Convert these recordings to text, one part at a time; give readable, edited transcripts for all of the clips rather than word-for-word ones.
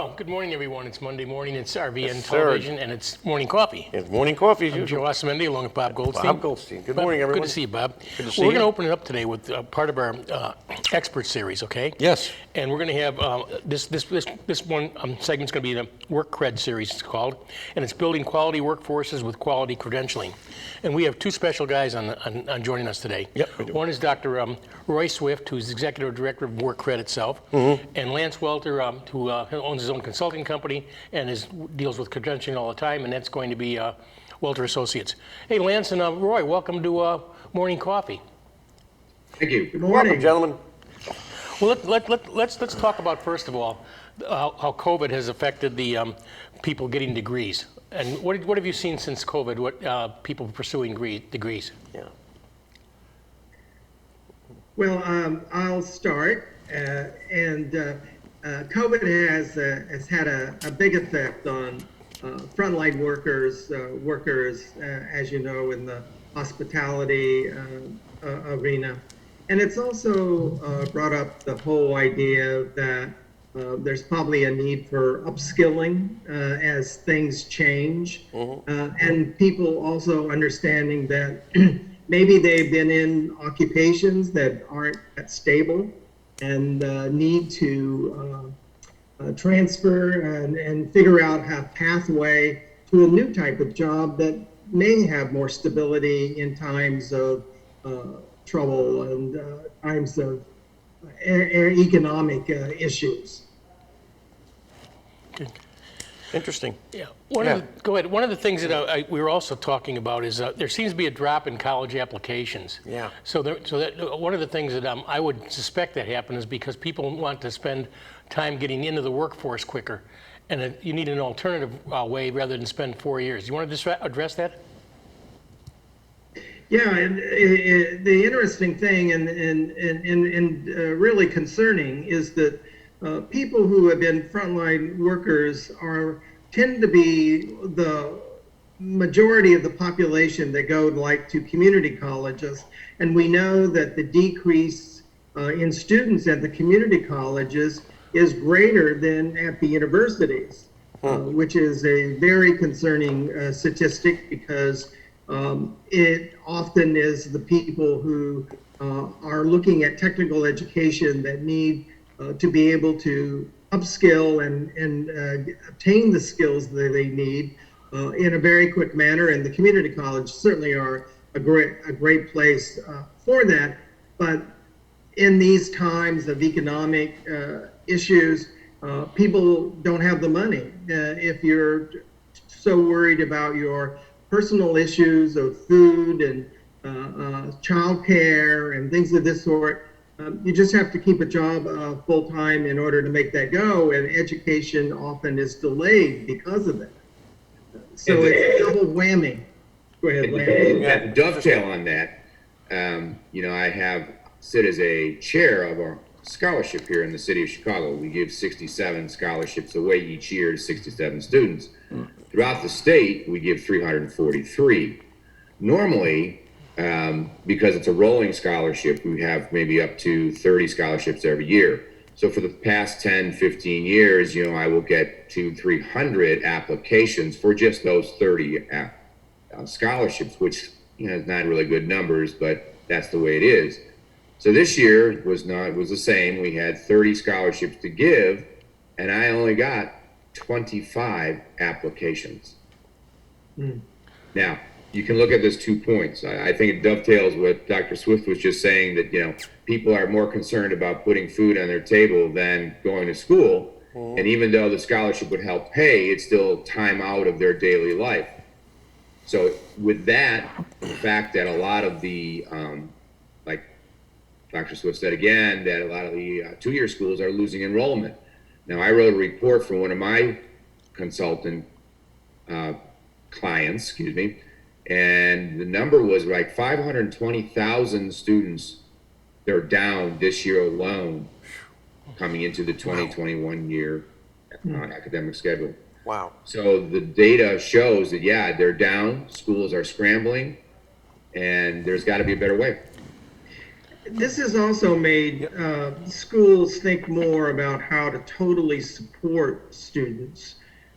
Well, good morning, everyone. It's Monday morning. It's RVN Yes, Television, and it's morning coffee. It's morning coffee as I'm usual. Joe Osamendi, along with Bob Goldstein. Bob Goldstein. Good morning, everyone. Good to see you, Bob. Good to see We're you. going to open it up today with part of our expert series, okay? Yes. And we're going to have this one segment's going to be the Workcred series, it's called, and it's building quality workforces with quality credentialing. And we have two special guys on joining us today. Yep, we do. One is Dr. Roy Swift, who's Executive Director of Workcred itself, and Lance Welter, who owns his own consulting company and deals with credentialing all the time, and that's going to be Welter Associates. Hey, Lance and Roy, welcome to Morning Coffee. Thank you. Good morning, gentlemen. Well, let's talk about, first of all, how COVID has affected the people getting degrees. And what have you seen since COVID, what people pursuing degrees? Yeah. Well, I'll start. COVID has had a big effect on frontline workers, as you know, in the hospitality arena. And it's also brought up the whole idea that there's probably a need for upskilling as things change. And people also understanding that maybe they've been in occupations that aren't that stable and need to transfer and figure out a pathway to a new type of job that may have more stability in times of trouble and times of economic issues. Good. Interesting. Yeah. Go ahead. One of the things that we were also talking about is there seems to be a drop in college applications. Yeah. So one of the things that I would suspect that happened is because people want to spend time getting into the workforce quicker, and you need an alternative way rather than spend 4 years. You want to address that? Yeah, and the interesting thing and really concerning is that people who have been frontline workers tend to be the majority of the population that go to community colleges, and we know that the decrease in students at the community colleges is greater than at the universities, which is a very concerning statistic because it often is the people who are looking at technical education that need to be able to upskill and obtain the skills that they need in a very quick manner. And the community college certainly are a great place for that. But in these times of economic issues, people don't have the money. If you're so worried about your personal issues of food and childcare and things of this sort, you just have to keep a job full time in order to make that go, and education often is delayed because of that. So it's a double whammy. Go ahead, Larry. Dovetail on that, I sit as a chair of our scholarship here in the city of Chicago. We give 67 scholarships away each year to 67 students. Throughout the state, we give 343. Normally, because it's a rolling scholarship, we have maybe up to 30 scholarships every year. So for the past 10, 15 years, I will get 200-300 applications for just those 30 scholarships, which is not really good numbers, but that's the way it is. So this year was the same. We had 30 scholarships to give, and I only got 25 applications. Now, you can look at this 2 points. I think it dovetails what Dr. Swift was just saying, that people are more concerned about putting food on their table than going to school. And even though the scholarship would help pay, it's still time out of their daily life. So with that, the fact that a lot of the, like Dr. Swift said again, that a lot of the two-year schools are losing enrollment. Now, I wrote a report for one of my consultant clients, and the number was like 520,000 students. They're down this year alone, coming into the 2021 year academic schedule. Wow. So the data shows that, they're down, schools are scrambling, and there's got to be a better way. This has also made schools think more about how to totally support students.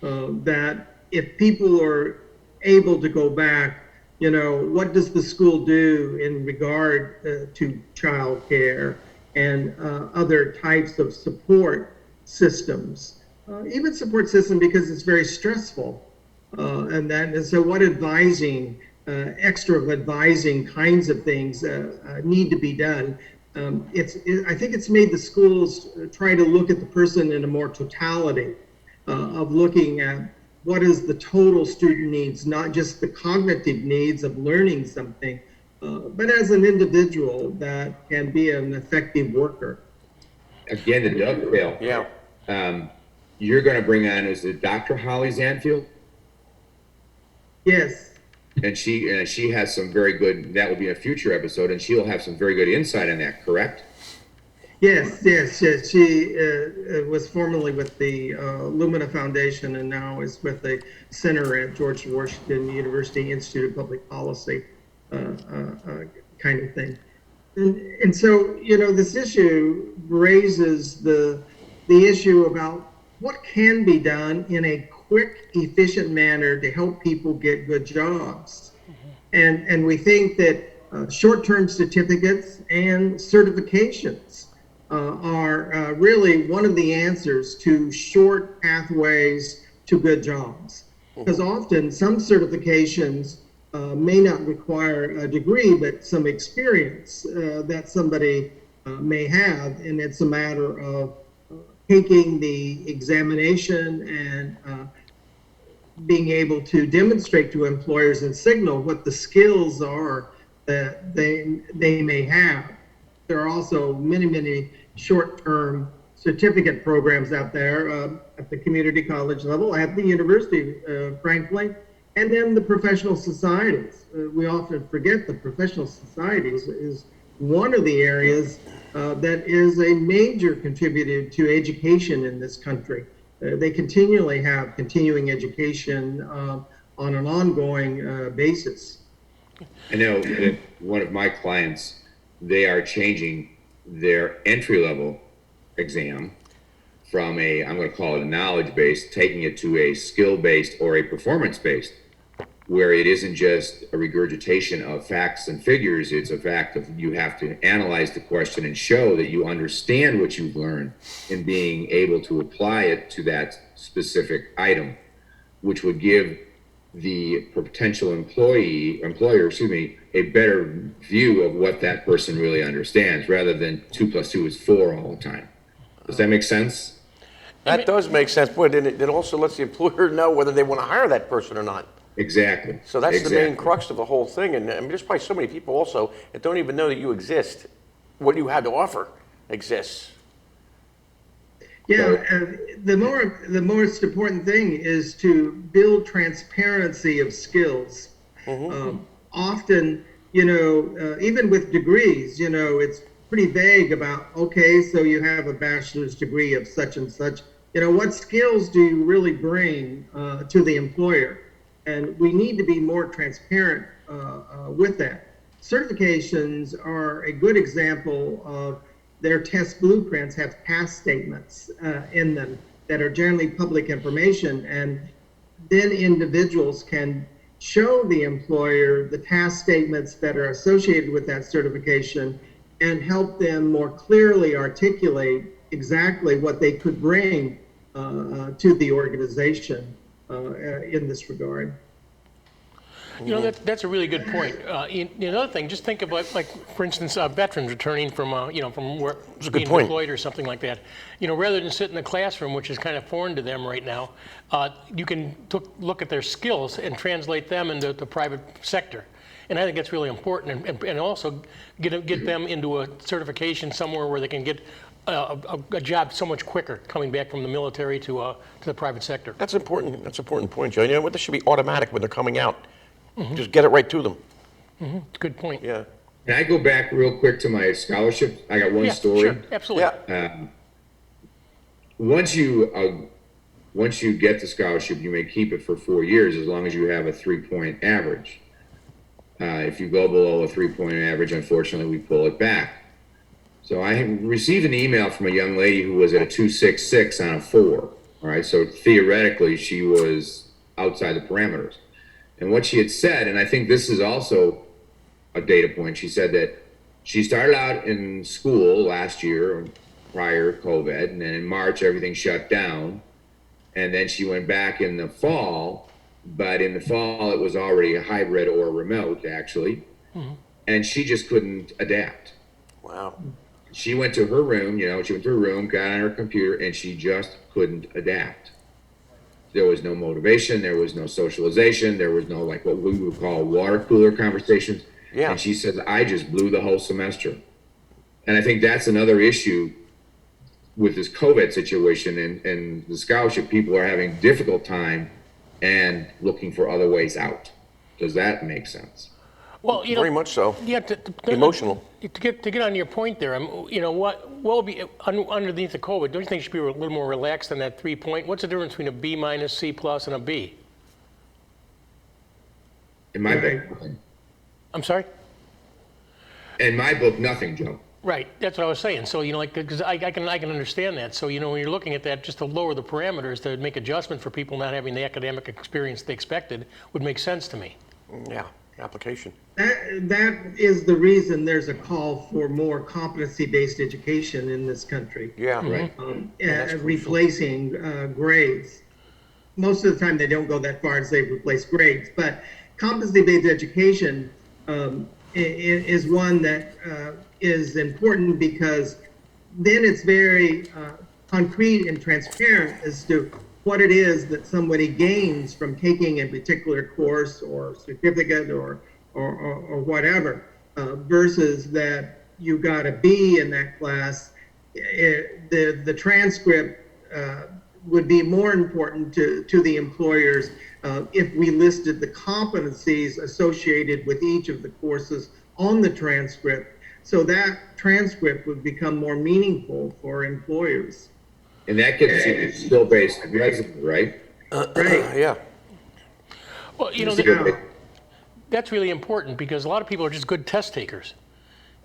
That if people are able to go back, what does the school do in regard to childcare and other types of support systems? Even support system because it's very stressful. And so what extra advising kinds of things need to be done. I think it's made the schools try to look at the person in a more totality of looking at what is the total student needs, not just the cognitive needs of learning something, but as an individual that can be an effective worker. Again, the dovetail. Yeah. You're going to bring on, is it Dr. Holly Zanfield? Yes. And she has some very good, that will be a future episode, and she'll have some very good insight on that, correct? Yes. She was formerly with the Lumina Foundation and now is with the Center at George Washington University Institute of Public Policy kind of thing. And so, this issue raises the issue about what can be done in a quick, efficient manner to help people get good jobs. And we think that short-term certificates and certifications are really one of the answers to short pathways to good jobs. Because often some certifications may not require a degree, but some experience that somebody may have, and it's a matter of taking the examination and being able to demonstrate to employers and signal what the skills are that they may have. There are also many short-term certificate programs out there at the community college level, at the university, frankly, and then the professional societies. We often forget the professional societies is one of the areas that is a major contributor to education in this country. They continually have continuing education on an ongoing basis. I know that one of my clients, they are changing their entry-level exam from I'm going to call it a knowledge-based, taking it to a skill-based or a performance-based, where it isn't just a regurgitation of facts and figures. It's a fact of you have to analyze the question and show that you understand what you've learned in being able to apply it to that specific item, which would give the potential employer, a better view of what that person really understands, rather than 2 + 2 is 4 all the time. Does that make sense? That does make sense. Boy, then it also lets the employer know whether they want to hire that person or not. Exactly. So that's exactly. the main crux of the whole thing. And I mean, there's probably so many people also that don't even know that you exist. What you have to offer exists. Yeah, the most important thing is to build transparency of skills. Often, even with degrees, it's pretty vague about, okay, so you have a bachelor's degree of such and such. What skills do you really bring to the employer? And we need to be more transparent with that. Certifications are a good example of their test blueprints have task statements in them that are generally public information, and then individuals can show the employer the task statements that are associated with that certification and help them more clearly articulate exactly what they could bring to the organization in this regard. That's a really good point. Another thing, just think about, like, for instance, veterans returning from work, being deployed or something like that. Rather than sit in the classroom, which is kind of foreign to them right now, you can look at their skills and translate them into the private sector. And I think that's really important, and also get them into a certification somewhere where they can get a job so much quicker coming back from the military to the private sector. That's important. That's an important point, Joe. What, this should be automatic when they're coming out. Just get it right to them. Good point. Yeah. Can I go back real quick to my scholarship? I got one story. Sure, absolutely. Yeah. Once you get the scholarship, you may keep it for 4 years as long as you have a 3-point average. If you go below a 3-point average, unfortunately, we pull it back. So I received an email from a young lady who was at a 266 on a 4. All right, so theoretically she was outside the parameters. And what she had said, and I think this is also a data point, she said that she started out in school last year prior to COVID, and then in March everything shut down. And then she went back in the fall, but in the fall it was already a hybrid or remote, actually. And she just couldn't adapt. Wow. She went to her room, got on her computer, and she just couldn't adapt. There was no motivation, there was no socialization, there was no, like, what we would call water cooler conversations. Yeah. And she said, I just blew the whole semester. And I think that's another issue with this COVID situation, and the scholarship people are having a difficult time and looking for other ways out. Does that make sense? Well, Very much so. Yeah, Emotional. To get on your point there, what will be underneath the COVID? Don't you think you should be a little more relaxed on that 3 point? What's the difference between a B minus, C plus, and a B? In my book, nothing. I'm sorry. In my book, nothing, Joe. Right, that's what I was saying. So, because I can understand that. So, when you're looking at that, just to lower the parameters, to make adjustment for people not having the academic experience they expected would make sense to me. Yeah, application. That is the reason there's a call for more competency-based education in this country. Yeah. Right. Replacing grades. Most of the time they don't go that far and say replace grades, but competency-based education is one that is important, because then it's very concrete and transparent as to what it is that somebody gains from taking a particular course or certificate or whatever, versus that you got a B in that class. The transcript would be more important to the employers if we listed the competencies associated with each of the courses on the transcript, so that transcript would become more meaningful for employers. And that gets you skill-based resume, right? Right. Yeah. Well, that's really important, because a lot of people are just good test takers.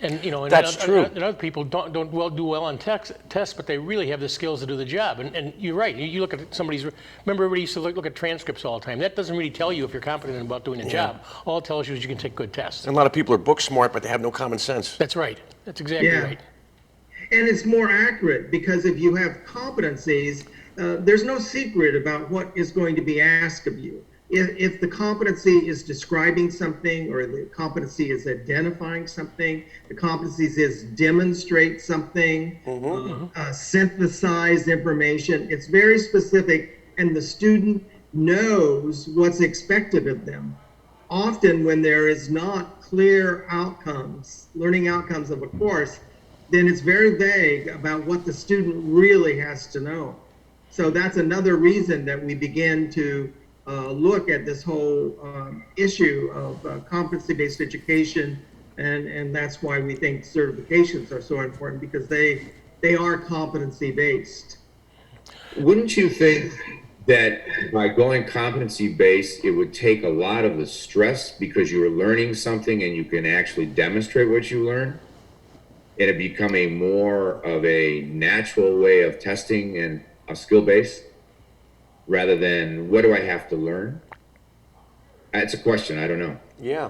And, That's true. And other people don't do well on tests, but they really have the skills to do the job. And you're right. You look at somebody's. Remember, everybody used to look at transcripts all the time. That doesn't really tell you if you're competent about doing a job. All it tells you is you can take good tests. And a lot of people are book smart, but they have no common sense. That's right. That's exactly right. And it's more accurate, because if you have competencies, there's no secret about what is going to be asked of you. If the competency is describing something, or the competency is identifying something, the competencies is demonstrate something, synthesize information, it's very specific, and the student knows what's expected of them. Often when there is not clear outcomes, learning outcomes of a course, then it's very vague about what the student really has to know. So that's another reason that we begin to look at this whole issue of competency-based education, and that's why we think certifications are so important, because they are competency-based. Wouldn't you think that by going competency-based, it would take a lot of the stress, because you were learning something and you can actually demonstrate what you learned, and it become a more of a natural way of testing and a skill-based, rather than what do I have to learn? That's a question, I don't know. Yeah.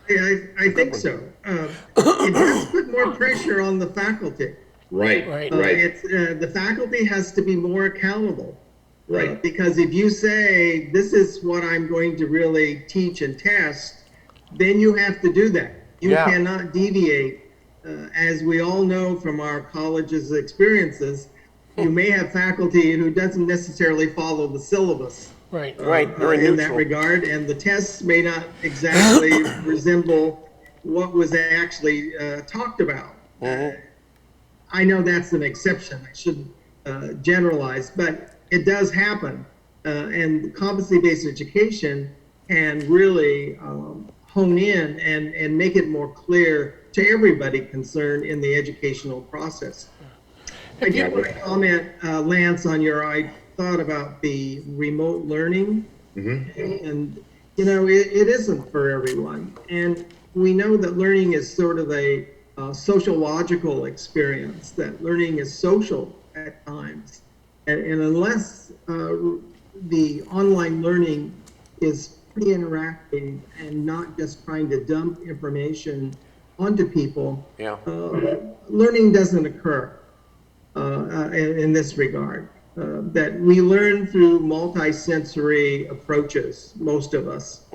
Yeah, I think so. It does put more pressure on the faculty. Right. The faculty has to be more accountable. Right. Because if you say, this is what I'm going to really teach and test, then you have to do that. You cannot deviate. As we all know from our college's experiences, you may have faculty who doesn't necessarily follow the syllabus. Right. Very in neutral. that regard, and the tests may not exactly resemble what was actually talked about. I know that's an exception. I shouldn't generalize, but it does happen. And competency-based education can really hone in and make it more clear to everybody concerned in the educational process. I did want to comment, Lance, on I thought about the remote learning. And, it isn't for everyone. And we know that learning is sort of a sociological experience, that learning is social at times. And unless the online learning is pre-interactive and not just trying to dump information onto people, Yeah. learning doesn't occur in this regard. That we learn through multi-sensory approaches, most of us,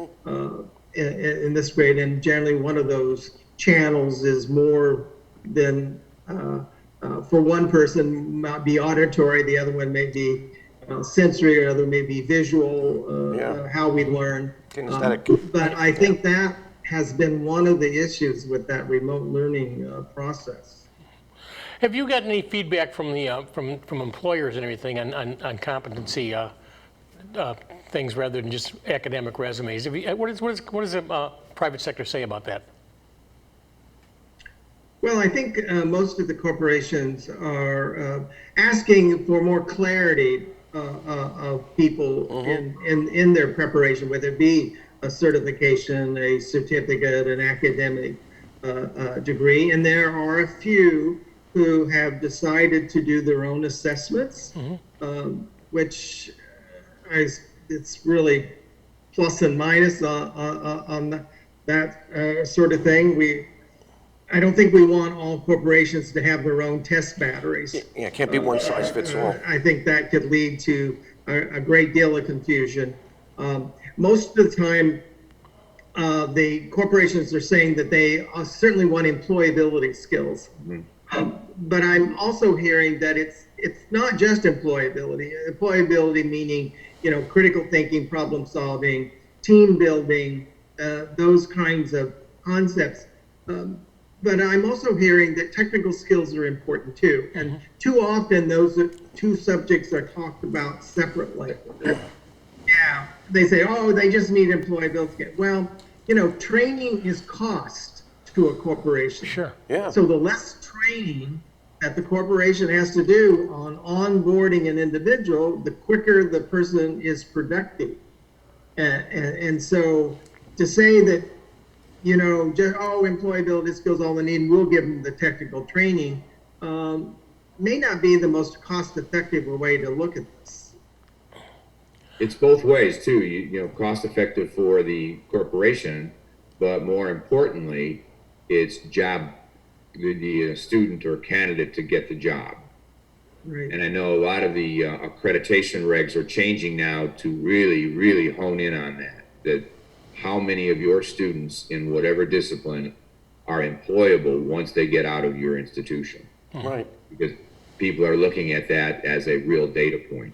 in this grade, and generally one of those channels is more than, for one person might be auditory, the other one may be sensory, or other may be visual, Yeah. how we learn. Kinesthetic. But I think that has been one of the issues with that remote learning process. Have you gotten any feedback from the from employers and everything on competency things rather than just academic resumes? What does the private sector say about that? Well, I think most of the corporations are asking for more clarity of people in their preparation, whether it be a certification, a certificate, an academic degree. And there are a few who have decided to do their own assessments, which it's really plus and minus on that sort of thing. I don't think we want all corporations to have their own test batteries. Yeah, it can't be one size fits all. I think that could lead to a great deal of confusion. Most of the time, the corporations are saying that they certainly want employability skills. But I'm also hearing that it's not just employability. Employability meaning, critical thinking, problem solving, team building, those kinds of concepts. But I'm also hearing that technical skills are important too. And too often those two subjects are talked about separately. Yeah, they say, oh, they just need employability skills. Well, training is cost to a corporation. Sure. Yeah. So the less training that the corporation has to do on onboarding an individual, the quicker the person is productive. And so to say that, just, employability skills, all they need, we'll give them the technical training, may not be the most cost-effective way to look at this. It's both ways too. Cost effective for the corporation, but more importantly, it's the student or candidate to get the job. Right. And I know a lot of the accreditation regs are changing now to really, really hone in on that how many of your students in whatever discipline are employable once they get out of your institution. Right. Because people are looking at that as a real data point.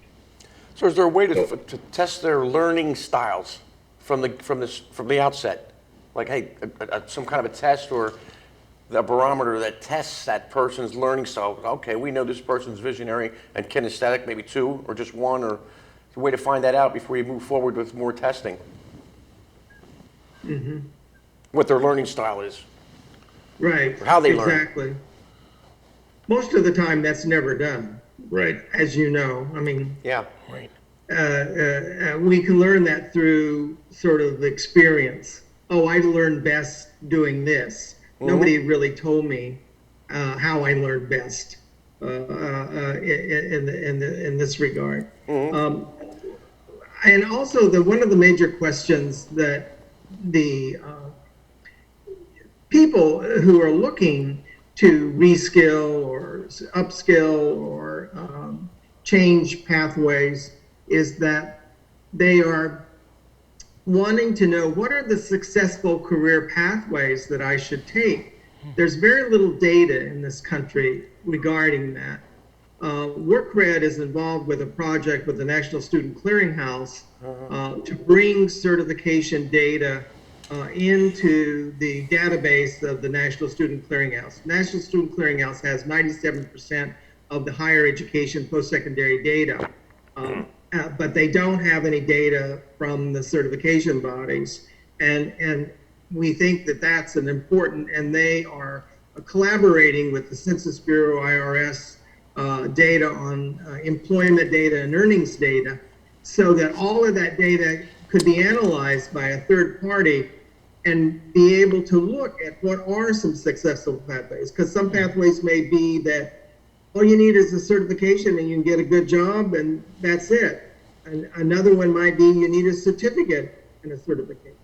So is there a way to test their learning styles from the outset? Like, hey, some kind of a test or the barometer that tests that person's learning style. Okay, we know this person's visionary and kinesthetic, maybe two or just one, or a way to find that out before you move forward with more testing. What their learning style is. Right. Or how they learn. Exactly. Most of the time, that's never done. Right. As you know, I mean, Yeah. Right. we can learn that through sort of experience. Oh, I learned best doing this. Nobody really told me how I learned best in this regard. And also, one of the major questions that the people who are looking to reskill or upskill or change pathways is that they are wanting to know, what are the successful career pathways that I should take? There's very little data in this country regarding that. Workcred is involved with a project with the National Student Clearinghouse to bring certification data into the database of the National Student Clearinghouse. National Student Clearinghouse has 97% of the higher education post-secondary data, but they don't have any data from the certification bodies. And we think that that's an important, and they are collaborating with the Census Bureau, IRS, data on employment data and earnings data, so that all of that data could be analyzed by a third party and be able to look at what are some successful pathways. Because some pathways may be that all you need is a certification and you can get a good job and that's it. And another one might be you need a certificate and a certification.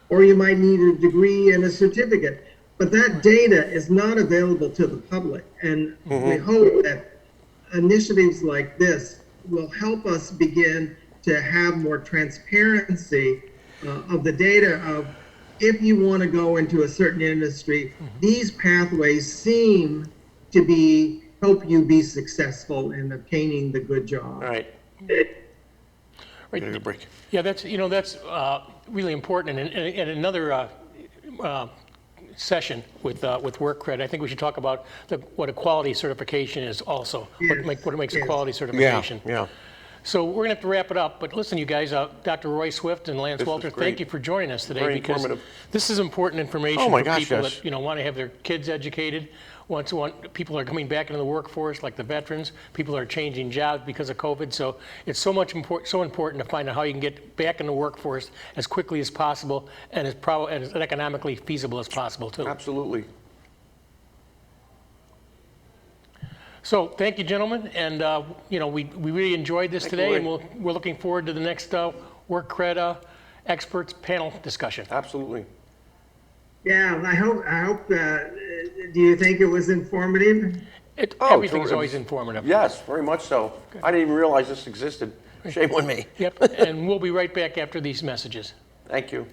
Or you might need a degree and a certificate. But that data is not available to the public. And we hope that initiatives like this will help us begin to have more transparency of the data of if you want to go into a certain industry, these pathways seem to be help you be successful in obtaining the good job. All right. Right. Take a break. Yeah, that's really important. And another session with Workcred, I think we should talk about what a quality certification is also. Yes. What makes a Yes. quality certification. Yeah. So we're going to have to wrap it up. But listen, you guys, Dr. Roy Swift and Lance This was Welter, great. thank you for joining us today. Very because informative. this is important information Oh my for gosh, people yes. that want to have their kids educated. People are coming back into the workforce, like the veterans. People are changing jobs because of COVID. So it's so important to find out how you can get back in the workforce as quickly as possible and as economically feasible as possible too. Absolutely. So thank you, gentlemen, and we really enjoyed this Thank you, today, Roy. and we're looking forward to the next Workcred experts panel discussion. Absolutely. Yeah, I hope, do you think it was informative? Everything's terrific. always informative. Yes, very much so. I didn't even realize this existed. Shame on me. Yep, and we'll be right back after these messages. Thank you.